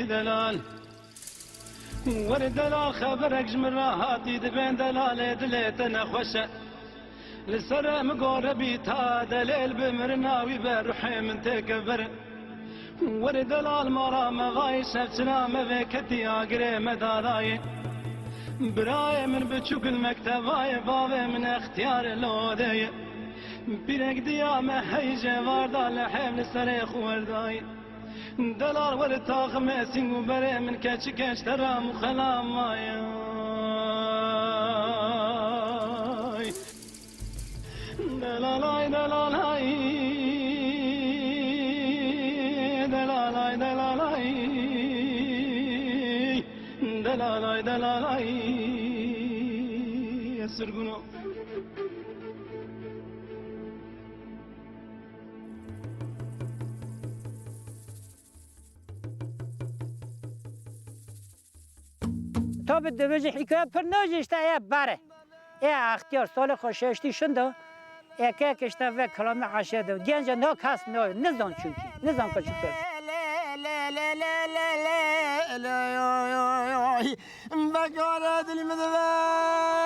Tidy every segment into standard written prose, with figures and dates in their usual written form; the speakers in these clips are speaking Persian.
دلال ورد دلال خبرك جمراتي دبين دلال دليت نخوشه لسر مقاربي تا دليل بمرناوي بروحي من تكبر ورد دلال مرا مغاي شفتنا مفكتي اقري مداراي براي من بتشوك المكتباي بابي من اختيار اللودي بيرك ديامه هيجه واردا لحبل سريخ ورداي دلال ورد تاخم سنگو بره من كچ كچ ترام وخلام ماي دلالاي دلالاي دلالاي دلالاي دلالاي دلالاي يسرقنو تا به دویج حکایت پر نوشته یا بره یا اختیار سال خوششتی شنده که کشته و کلام عشه دو گنج نه کس نه نزان چونکی نزان که چطور بگاره دلی مدوی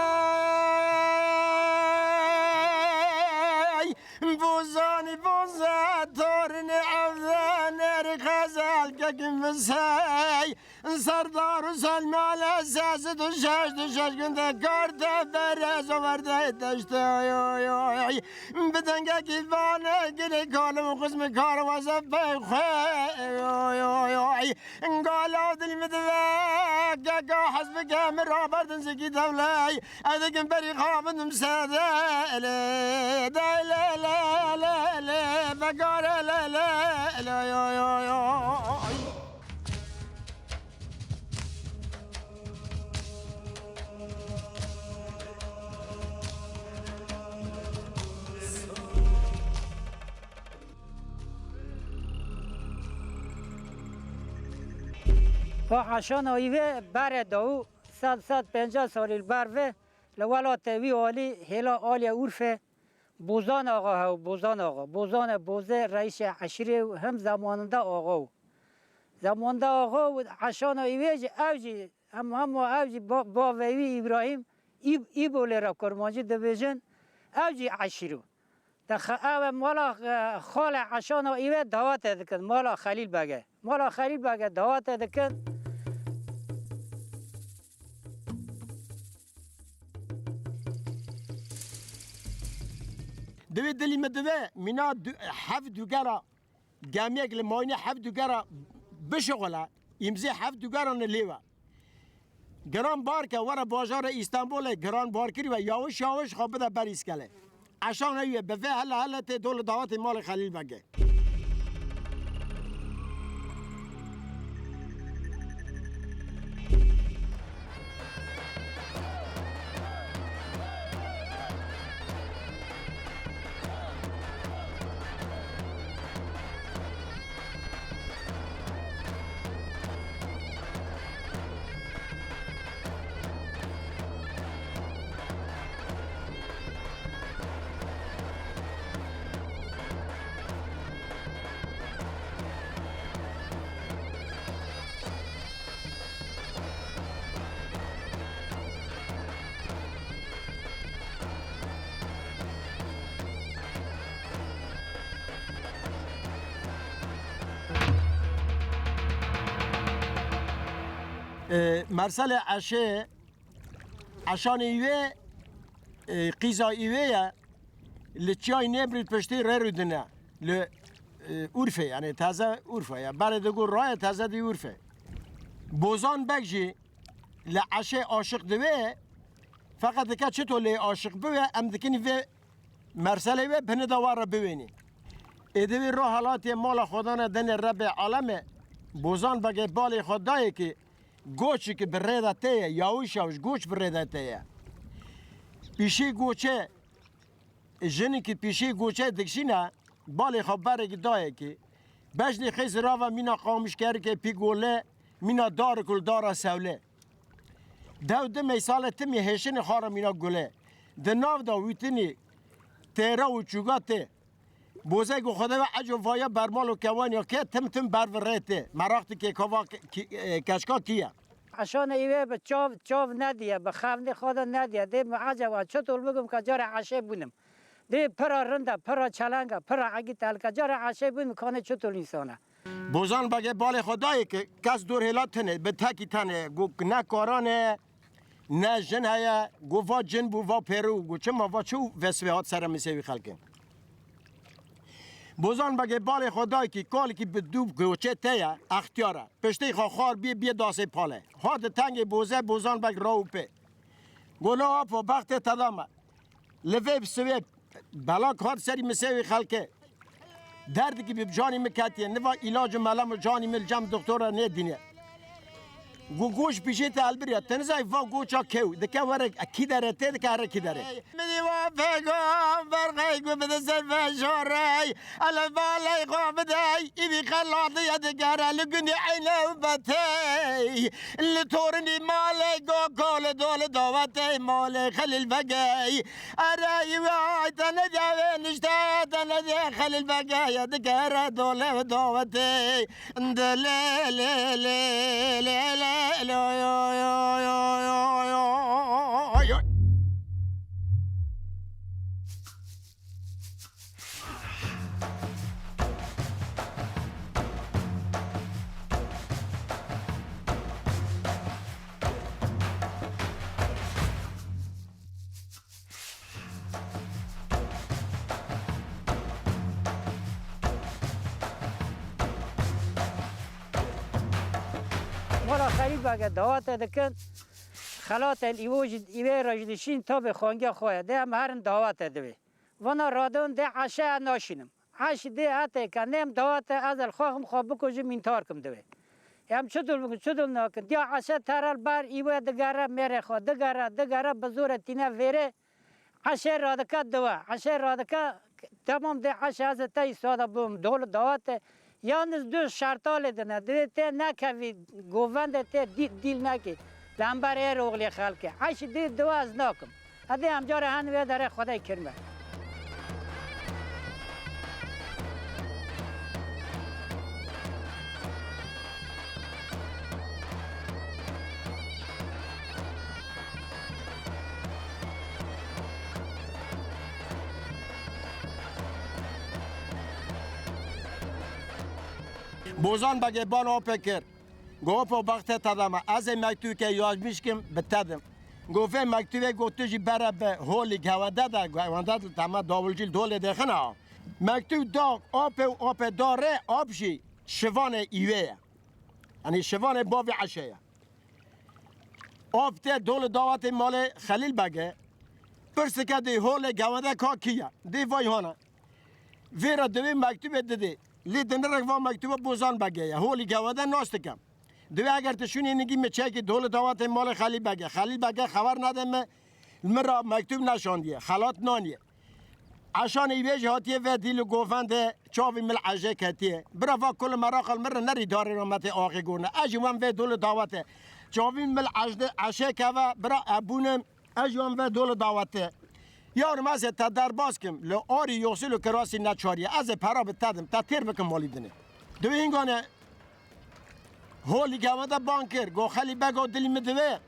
بوزانی بوزد تارن عفدن رخزل که کمسی سردار و سلمان اساس دو شش گنده کارت برز آورده داشته بدنگه کیفانه گره کالم و قسم کار واسه بخواه قالا دلی مدوه که حسب کم را بردن زکی دولی ادکن بری خوابندم ساده لا لا لا لا لا بقارة لا لا لا يا يا يا با عشان آیوه بر دو 150 سال بر لولات وی عالی هلا عالی عرفه بوزان آقا ها بوزان آقا بوزان بوزه رئیس عشیره هم زماننده آقا زماننده آقا و عشان ایویج اوجی هم اوجی با وی ابراهیم ای بوله را کرمانجی دویجن اوجی عشیرو او مالا خال عشان ایوه دعوت دکن مالا خلیل بگه دعوت دکن دوی دلی مدوه مینا هفت دوگرا گامیک لماینه هفت دوگرا بشغله امزی هفت دوگرا نلیوه گران بار که ورا بازار استانبول گران بار کری و یاوش خواب بده بریس کله عشان ایوه بفه هلا ته دول دعوت مال خلیل بگه مرسل عشه عشان ایوه قیزا ایوه لچای نبرید پشتی رو دنه لعرفه یعنی تازه عرفه یا برای دگو رای تازه دی عرفه بوزان بگجی لعشه عاشق دوه فقط که چطور لی عاشق بوه ام دکنی و مرسل ایوه بنه دوار را بوینی ایدوی رو حالات مال خودانه دن رب عالمه بوزان بگه بالی خدایی که گوچی که برده تیه یاوش گوچ برده تیه پیشی گوچه جنی که پیشی گوچه دکشینه بالی خبره که دایه که بجنی خیز راوه مینا قامش کرد که پی گوله مینا دار کل دارا سوله دو میساله تمی هشن خارا مینا گوله ده ناو دا ویتنی تیره و چوگا تی بوزه گو خدا و عجو وایا برمال و کوانی که تم بر ورته مراخت که کوا کشکا کیه عشان ایوه به چاو ندیه به خفنی خدا ندیه دی عجبا چطور بگم که جار عشه بونم دی پرا رنده پرا چلنگه پرا عگی تلکه جار عشه بونم کانه چطور انسانه بوزان بگه بال خدایی که کس دور هلات تنه به تکی تنه گو نه کارانه نه جن هیا گو وا جن بو وا پیرو گو چه ما وا چو وسوهات سر مسیوی خلقه بوزان بگه بال خدایی که کالی که به دوب گوچه تیه اختیاره پشتی خار بی داسه پاله هاد تنگ بوزه بوزان بگ راو پی گولا آپا بخت تدامه لفه بسوه بلاک هاد سری مسیوی خلقه دردی که به جانی مکتیه نوا علاج ملم و جانی مل جم دکتر نه دینه گوش پیشی تا البریا تنزای وا گوچا کیو دکه ور کی داره ته دکه هر کی داره مدی وا فگام برقای گو بده سر فشاری الا بالای قو بدای ابي خلاطي دگاره لگنی عینه بتی لتورنی مال گو کول دول دعوت مال خلیل بگای ارای وای تنجاوی نشته تنجا خلیل بگای دگاره دول دعوتی دل مالا خریب بگه دعوت دکن خلات ایوه راجدشین تا به خانگه خواهد ده هم هرن دعوت دوی وانا رادون ده عشه ناشینم عش ده حتی که نیم دعوت از الخواهم خواب بکجم اینتار کم دوی هم چطور بکن چطور ناکن دیا عشه ترال بر ایوه دگره میره خواه دگره بزور تینه ویره عشه رادکه دوه عشه رادکه تمام ده عشه از تایی ساده بوم دول دعوت یالنız دو شرطال دنه دوی ته نکوی گوونده ته دیل نکی لنبر ایر اغلی خلقه عش دی دو از ناکم هده همجار هنوی داره خدای کرمه بوزان بگه بان آپه کر گوپا بخت تدامه از مکتوب که یازمیش کم بتدم گوفه مکتوبه گوتو جی بره به هولی گونده ده گونده ده تمام داولجیل دوله دخنه مکتوب داغ آپه داره آبشی شوان ایوه یعنی شوان باوی عشه آب ته دول دعوت مال خلیل بگه پرسه که دی هول گونده که کیه دی وای هانه ویرا دوی مکتوب دده لیدن رک و مکتوب بوزان بگه هولی گونده ناست کم دوی اگر تشونی نگی میچه که دول دعوت مال خلیل بگه خبر نده مرا مکتوب نشاندیه خلات نانیه عشان ایوه جهاتیه و دیل گوفنده چاوی مل عجه کتیه برا و کل مراخل مره نری داری رامت آقی گونه اجوان و دول دعوته چاوی مل عجه که و برا ابونم اجوان و دول دعوته یارم از تا در باز کم لو آری یوسیل و کراسی نچاریه از پرا بتدم تا تیر بکم مالی دنه دو اینگانه هولی گوانده بانکر گو خلی بگو دلی مدوه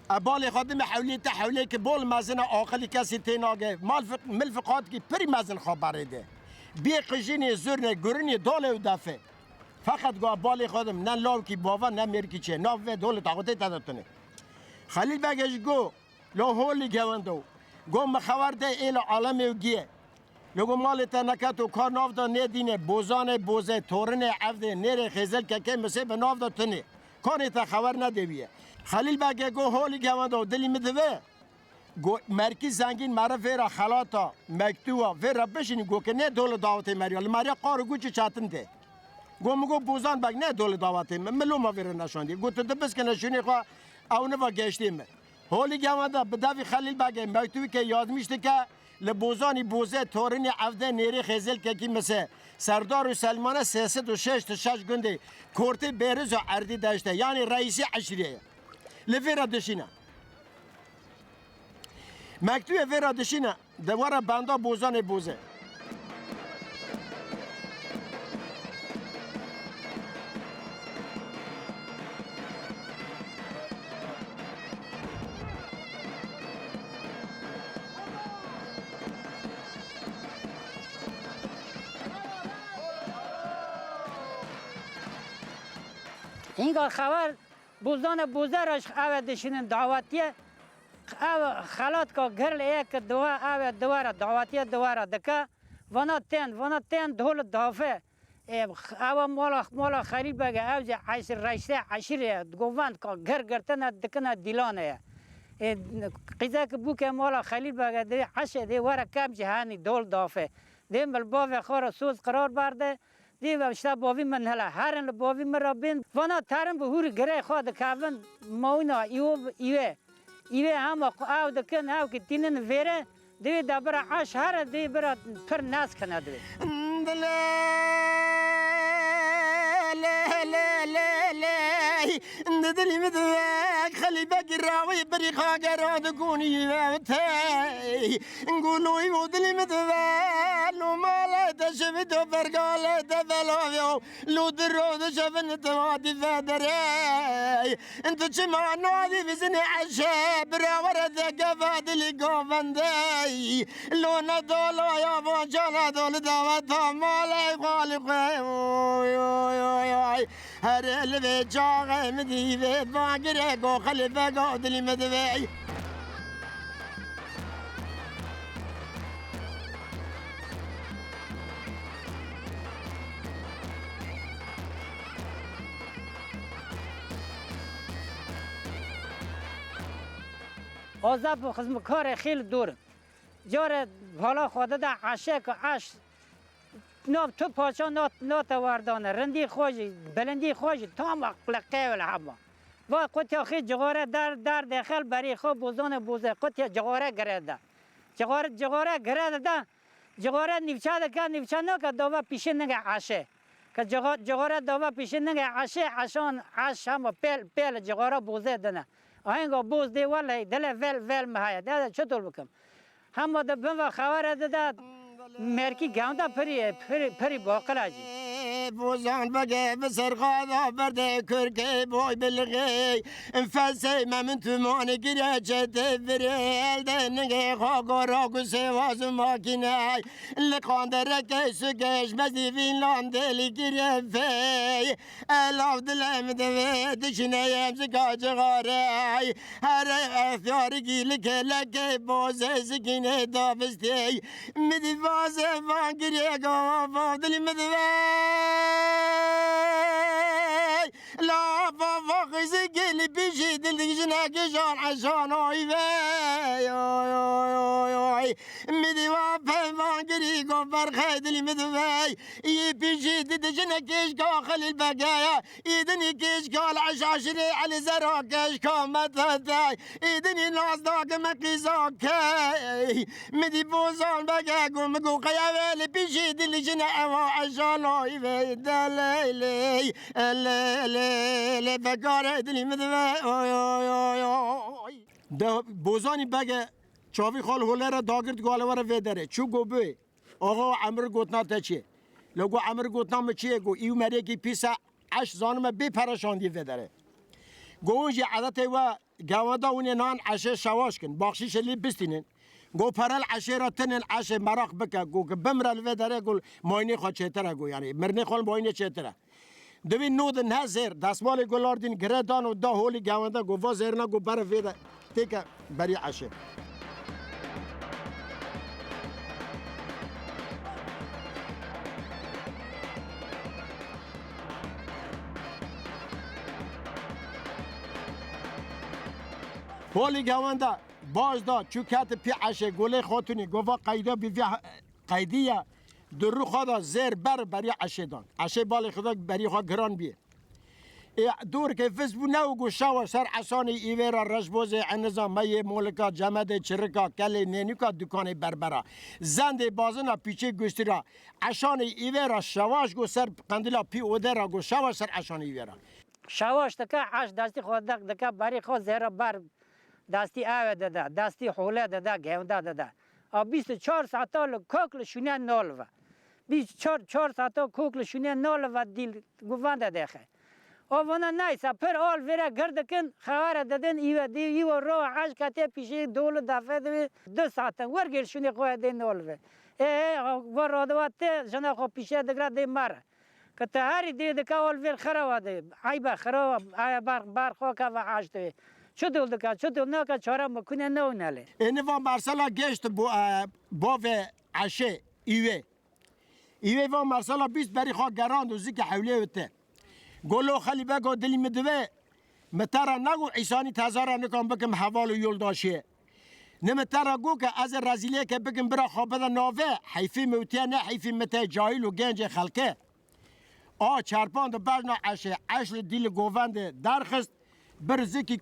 ابال خادم حولی تحولی که بول مزن آقلی کسی تیناگه ملفقات که پری مزن خبره ده بی قجینی زرنه گرنی دوله و دفه فقط گو ابال خادم نه لاو کی باوا نه مرکی چه ناو و دوله تاقوته تدتونه خلیل بگش گو لو هولی گواندو گو مخورده ایل عالم و گیه لگو مال تنکت و کار ناف دا ندینه بوزان بوزه تورن عفده نیر خیزل که مسیب ناف دا تنه کانی تا خبر ندویه خلیل بگه گو هولی گواندو دلی مدوه گو مرکی زنگین مرا ویرا خلاتا مکتوبا ویرا بشینی گو که نه دول دعوته مریال مریا قارو گوچی چاتن ده گو مگو بوزان بگ نه دول دعوته ملو ما ویرا نشاندی گو تو دبس که نشونی خواه او نوا گشتیم هولی گوانده بدوی خلیل بگه مکتوبی که یاد میشته که لبوزانی بوزه تورنی عفده نیری خیزل که کی مثل سردار و سلمانه 306 تا 6 گنده کورتی بیرز و عردی داشته یعنی رئیسی عشریه لفیرا دشینه مکتوب ویرا دشینه دواره بنده بوزان بوزه اینگاه خبر بوزان بوزرش او دشنن دعوتیه او خلات که گرل یک دوا او دواره دعوتیه دواره دکه ونا تن دول دافه او مالا خریل بگه او جه عشر رشته عشیره گووند که گرتن دکنه دیلانه قیزه که بو که مالا خلیل بگه دی عشه دی وره کم جهانی دول دافه دیم بل باوی خورا سوز قرار برده دی و اشتا باوی من هلا هرن باوی من را بین وانا ترم به هوری گره خواه دکاون مونا ایوه همه او دکن او که تینن ویره دی دا برا عش هر دی برا پر ناس کنه دی ندري مدواك خلي باقي الراوي بريخا قراد كوني ماتي نقولوا يودلي مدواك لو ما لا تشفتو فرقالة تفلوفيو لو درو شفن توادي فادري انتو جمع نوادي بزني عشا براورة ذاك فادلي قوفندي لو ندولو يا بوجانا دول دواتا مالا يخالق هر الوی جاغ مدیوه باگره گو خلیفه گو دلی مدوی آزاب و خزمکار خیلی دور جار حالا خواده دا عشه که عش ناب تو پاچا نات وردانه رندی خوشی بلندی خوشی تام قلقه ولی همه و قطعه خیلی جغاره در داخل بری خوب بوزان بوزه قطعه جغاره گرده جغاره گرده جغاره نیفچه دکه نیفچه نکه داوه پیشه نگه عشه که جغاره داوه پیشه نگه عشه عشان عش همه پیل جغاره بوزه دنه آهنگا بوز دی ولی دل ول مهایه ده چطور بکم همه ده بم و خبره ده مرکی گاوندا پری باقلاجی بوزان بگه بسر خوادا برده کرکه بای بلغی انفسی من تومان گیره چه بریل ده نگه خواگا راگو سواز ماکینه لقانده رکه سکش مزی فیلان دلی گیره فی الاف دلم دوه دشنه یمزکا چغاره هر اختیار گیلی که لکه بازه سکینه دافستی مدی بازه وان گیره گا دلی مدوه لا بابا خزي قلي بيجي دلدي جناك جان عشان اي مدي وافي ما قريقو فرخي دلي مدوي يبيجي دلدي جناك كا خلي البقايا يدني كيش قال عشاشري على زراكش كامتاتاي يدني ناس داك مقيزاك مدي بوزان بقا قوم قو قياوي بيجي دلدي جناك عشان اي دلالي لی بگاره دلی مدوه ده بوزانی بگه چاوی خال هوله را داگرد گاله وره ویدره چو گو بوی آقا عمر گوتنا تا چیه لگو عمر گوتنا ما چیه گو ایو مریه که پیسا عش زانمه بی پرشاندی ویدره گو اونجی عدت و گوادا اونی نان عشه شواش کن باخشیش لی بستینن گو پرل عشه را تنن عشه مراق بکه گو که بمرل ویدره گو ماینی خواه چهتره گو یعنی مرنی خواه ماینی چهتره دوی نودن نه زیر دستمال گلاردین گردان و دا هولی گوانده گو وا زیر نه گو بر ویده تیکه بری عشه هولی گوانده باز دا چوکت پی عشه گوله خاتونی گو وا قیده بی قیدیه در رو خدا زیر بری عشه دان عشه بالی خدا بری خدا گران بیه دور که فزبو نو گو شاو سر عصانی ایویرا رشبوزه عنظام مایه مولکا جمده چرکا کلی نینیکا دکان بربرا زنده بازنا پیچه گوشتیرا عشانی ایویرا شواش گو سر قندلا پی اودرا گو شواش سر عشانی ایویرا شواش دکه عش دستی خود دکه بری خود زیر بر دستی آوه داده دستی حوله داده گونده داده 24 ساعت کوکل شونه نال و 24 ساعت کوکل شونه نال و دیل گوونده دخه اونا نیست پر آل ویره گردکن خبر دادن ایو رو عش کته پیشی دول دفعه 2 ساعت ورگل شونه خواه دی نال و ورادوات جنا خو پیشه دگر دی مره که تهری دید که اول ویل خراب ده ای به خراب ای برخوا که و عشته چه دل دکه چه دل نه که چاره مکنه نه و نله اینه و مرسلا گشت با و عشه ایوه و مرسلا بیست بری خواه گراند و زی که حوله وته گلو خلی بگو دلی مدوه مترا نگو عیسانی تزارا نکن بکم حوال و یول داشیه نمترا گو که از رزیله که بکم برا خوابه ناوه حیفی موتیه نه حیفی مته جاهل و گنج خلقه چرپان ده بجنا عشه عشل دیل گووند درخست برزی که